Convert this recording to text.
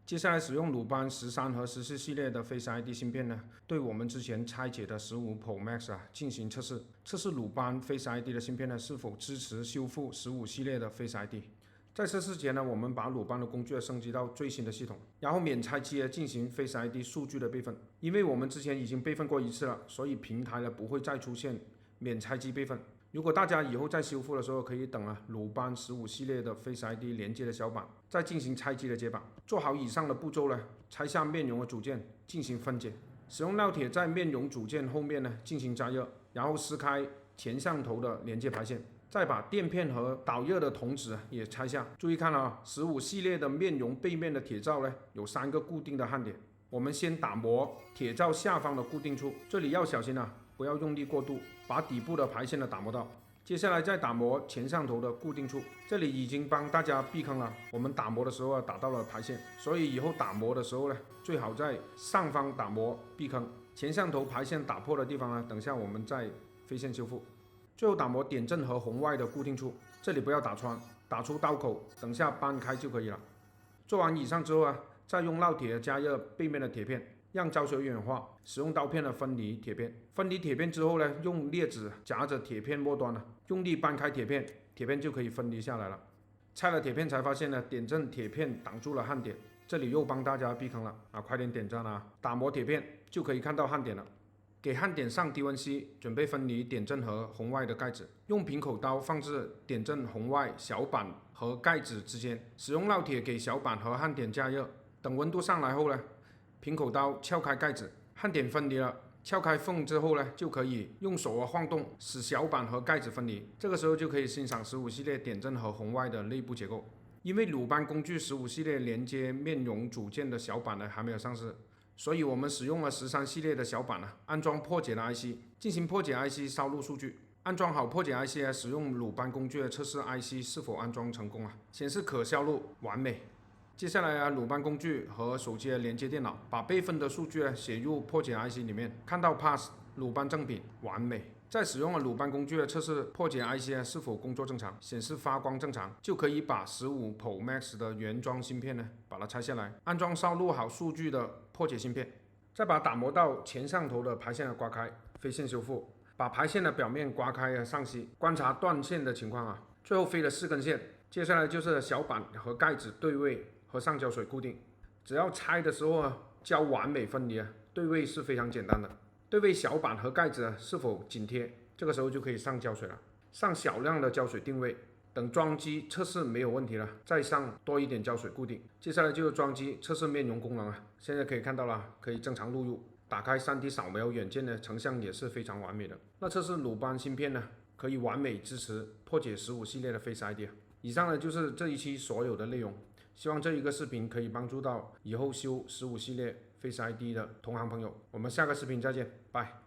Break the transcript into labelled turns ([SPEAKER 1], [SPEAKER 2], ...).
[SPEAKER 1] 接下来使用鲁班13和14系列的 Face ID 芯片呢，对我们之前拆解的15 Pro Max 进行测试，测试鲁班 Face ID 的芯片呢是否支持修复15系列的 Face ID。在测试前呢，我们把鲁班的工具升级到最新的系统，然后免拆机进行 Face ID 数据的备份。因为我们之前已经备份过一次了，所以平台呢不会再出现免拆机备份。如果大家以后在修复的时候，可以等鲁班15系列的 Face ID 连接的小板，再进行拆机的接板。做好以上的步骤呢，拆下面容的组件进行分解，使用烙铁在面容组件后面呢进行加热，然后撕开前上头的连接排线，再把垫片和导热的铜纸也拆下。注意看15系列的面容背面的铁罩呢有3个固定的焊点，我们先打磨铁罩下方的固定处，这里要小心不要用力过度，把底部的排线打磨到。接下来再打磨前上头的固定处，这里已经帮大家避坑了。我们打磨的时候打到了排线，所以以后打磨的时候呢，最好在上方打磨避坑。前上头排线打破的地方呢，等下我们再飞线修复。最后打磨点阵和红外的固定处，这里不要打穿，打出刀口，等下扳开就可以了。做完以上之后再用烙铁加热背面的铁片，让胶水软化，使用刀片分离铁片。分离铁片之后呢，用镊子夹着铁片末端用力扳开铁片，铁片就可以分离下来了。拆了铁片才发现点阵铁片挡住了焊点，这里又帮大家避坑了快点点赞打磨铁片就可以看到焊点了。给焊点上低温吸，准备分离点阵和红外的盖子，用平口刀放置点阵红外小板和盖子之间，使用烙铁给小板和焊点加热。等温度上来后呢，平口刀撬开盖子，焊点分离了，撬开缝之后呢，就可以用手晃动，使小板和盖子分离。这个时候就可以欣赏15系列点阵和红外的内部结构。因为鲁班工具15系列连接面容组件的小板还没有上市，所以我们使用了13系列的小板安装破解的 IC， 进行破解 IC 烧录数据。安装好破解 IC 使用鲁班工具测试 IC 是否安装成功显示可销录完美。接下来鲁班工具和手机连接电脑，把备份的数据写入破解 IC 里面，看到 pass 鲁班正品完美。再使用了鲁班工具测试破解 IC 是否工作正常，显示发光正常，就可以把15 Pro Max 的原装芯片把它拆下来，安装烧录好数据的破解芯片，再把打磨到前上头的排线刮开，飞线修复，把排线的表面刮开上漆，观察断线的情况最后飞了4根线。接下来就是小板和盖子对位和上胶水固定，只要拆的时候胶完美分离对位是非常简单的。对位小板和盖子是否紧贴，这个时候就可以上胶水了，上小量的胶水定位，等装机测试没有问题了，再上多一点胶水固定。接下来就是装机测试面容功能现在可以看到了，可以正常录入，打开 3D 扫描软件的成像也是非常完美的。那测试鲁班芯片可以完美支持破解15系列的 Face ID。以上就是这一期所有的内容，希望这一个视频可以帮助到以后修15系列 Face ID 的同行朋友。我们下个视频再见，拜。